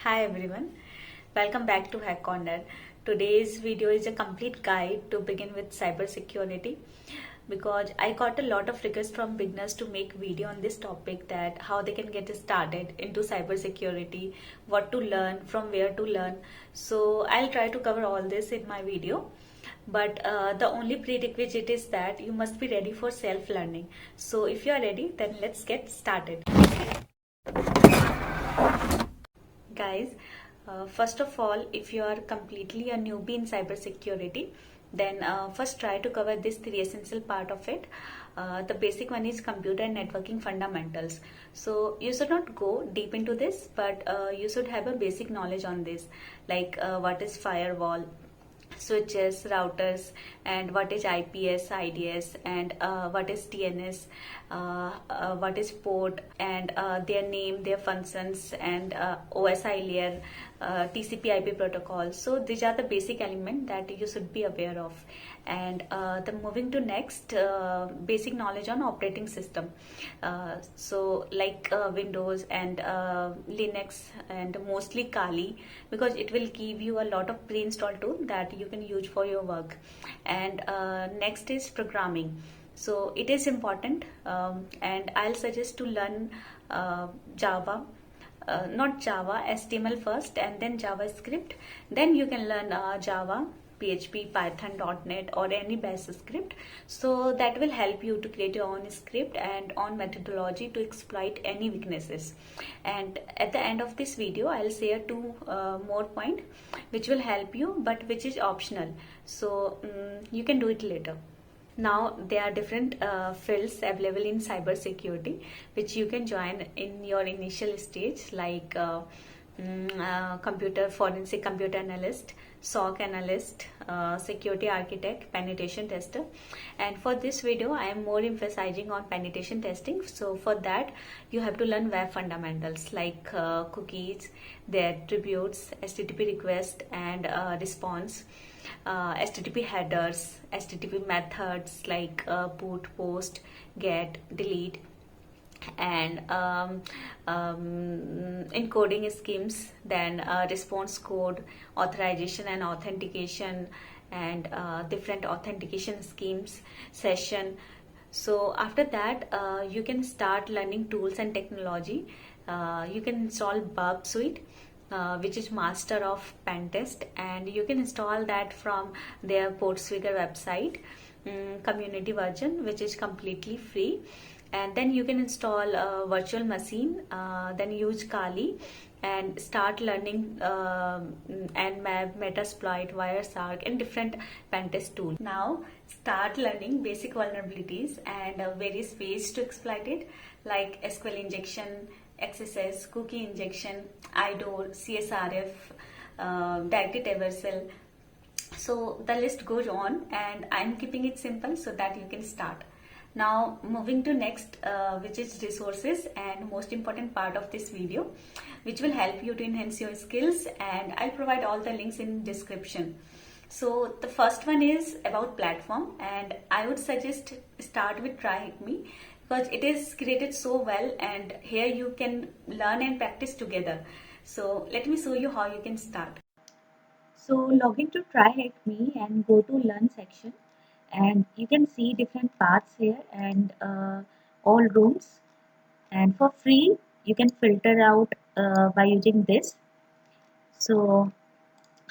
Hi everyone, welcome back to Hack Corner. Today's video is a complete guide to begin with cybersecurity because I got a lot of requests from beginners to make video on this topic, that how they can get started into cybersecurity, what to learn, from where to learn. So I'll try to cover all this in my video. But the only prerequisite is that you must be ready for self-learning. So if you are ready, then let's get started. Guys, first of all, if you are completely a newbie in cybersecurity, then first try to cover this three essential part of it. The basic one is computer and networking fundamentals. So you should not go deep into this, but you should have a basic knowledge on this, like what is firewall, switches, routers, and what is IPS, IDS, and what is DNS, what is port, and their name, their functions, and OSI layer, TCP/IP protocol. So these are the basic elements that you should be aware of. And the moving to next, basic knowledge on operating system. So like Windows and Linux, and mostly Kali, because it will give you a lot of pre-installed tool that you can use for your work. And next is programming. So it is important, and I'll suggest to learn Java, not Java, HTML first and then JavaScript. Then you can learn Java, PHP, Python, .NET, or any bash script. So that will help you to create your own script and own methodology to exploit any weaknesses. And at the end of this video, I'll share two more points which will help you, but which is optional. So you can do it later. Now there are different fields available in cybersecurity which you can join in your initial stage, like computer forensic computer analyst, SOC analyst, security architect, penetration tester. And for this video I am more emphasizing on penetration testing. So for that you have to learn web fundamentals like cookies, their attributes, HTTP request and response, HTTP headers, HTTP methods like put, post, get, delete, and encoding schemes, then response code, authorization and authentication, and different authentication schemes, session. So after that you can start learning tools and technology. You can install Burp Suite, which is master of pen test, and you can install that from their Portswigger website, community version, which is completely free. And then you can install a virtual machine, then use Kali and start learning Nmap, Metasploit, Wireshark, and different pentest tools. Now start learning basic vulnerabilities and various ways to exploit it, like SQL injection, XSS, cookie injection, IDOR, CSRF, directed traversal. So the list goes on, and I'm keeping it simple so that you can start. Now moving to next, which is resources, and most important part of this video, which will help you to enhance your skills, and I'll provide all the links in description. So the first one is about platform, and I would suggest start with TryHackMe because it is created so well, and here you can learn and practice together. So let me show you how you can start. So log into TryHackMe and go to Learn section, and you can see different paths here and all rooms. And for free, you can filter out by using this. So,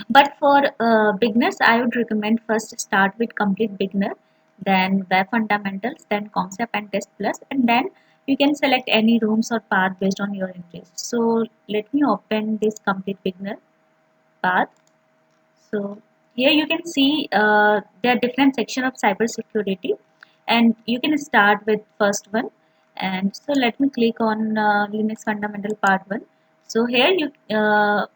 but for beginners, I would recommend first start with complete beginner, then web fundamentals, then concept and test plus, and then you can select any rooms or path based on your interest. So let me open this complete beginner path. So here you can see there are different section of cybersecurity, and you can start with first one. And so let me click on Linux fundamental part 1. So here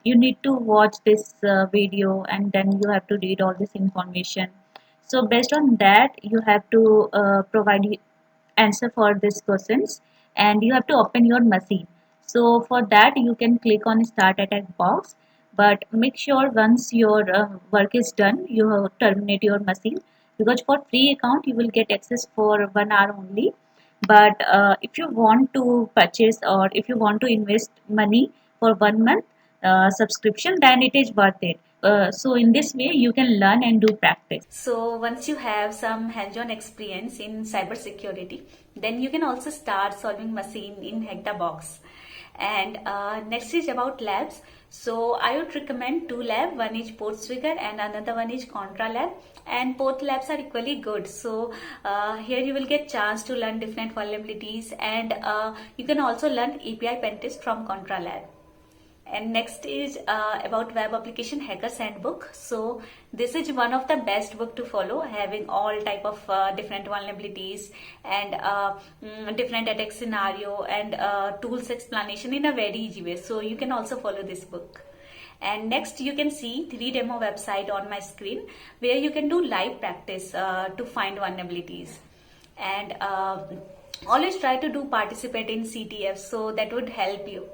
you need to watch this video, and then you have to read all this information. So based on that you have to provide answer for these questions, and you have to open your machine. So for that you can click on start attack box, but make sure once your work is done you terminate your machine, because for free account you will get access for 1 hour only. But if you want to purchase, or if you want to invest money for 1 month, subscription, then it is worth it. So in this way you can learn and do practice. So once you have some hands-on experience in cybersecurity, then you can also start solving machine in Hectorbox. And next is about labs. So I would recommend two labs. One is Portswigger and another one is Contra Lab. And both labs are equally good. So here you will get chance to learn different vulnerabilities, and you can also learn API pentest from Contra Lab. And next is about Web Application Hackers Handbook. So this is one of the best book to follow, having all type of different vulnerabilities and different attack scenario and tools explanation in a very easy way. So you can also follow this book. And next you can see 3 demo website on my screen where you can do live practice to find vulnerabilities. And always try to do participate in CTF, so that would help you.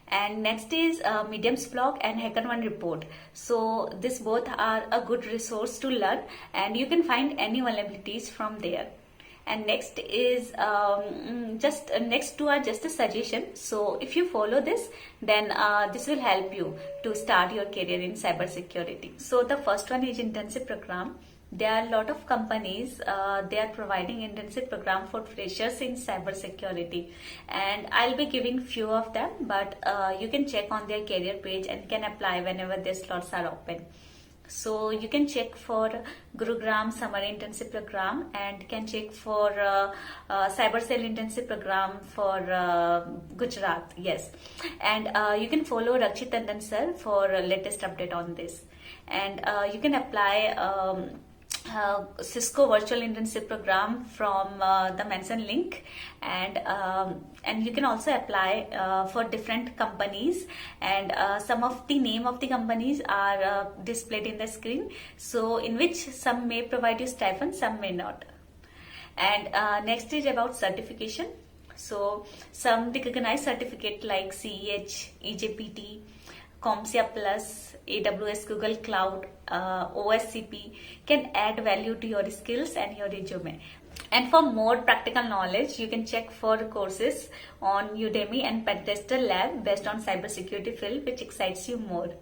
And next is Medium's blog and HackerOne report. So this both are a good resource to learn, and you can find any vulnerabilities from there. And next is next two are just a suggestion. So if you follow this, then this will help you to start your career in cybersecurity. So the first one is internship program. There are a lot of companies, they are providing intensive program for freshers in cybersecurity, and I'll be giving few of them, but you can check on their career page and can apply whenever their slots are open. So you can check for Gurugram summer internship program, and can check for Cybercell internship program for Gujarat. Yes, and you can follow Rakshit Tandon sir for latest update on this, and you can apply Cisco virtual internship program from the mentioned link, and you can also apply for different companies, and some of the name of the companies are displayed in the screen, so in which some may provide you stipend, some may not. And next is about certification. So some recognized certificate like CEH, EJPT, CompTIA Plus, AWS Google Cloud, OSCP can add value to your skills and your resume. And for more practical knowledge, you can check for courses on Udemy and Pentester Lab based on cybersecurity field, which excites you more.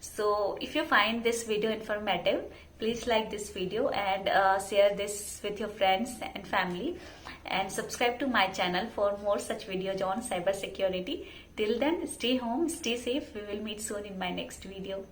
So if you find this video informative, please like this video and share this with your friends and family, and subscribe to my channel for more such videos on cybersecurity. Till then, stay home, stay safe. We will meet soon in my next video.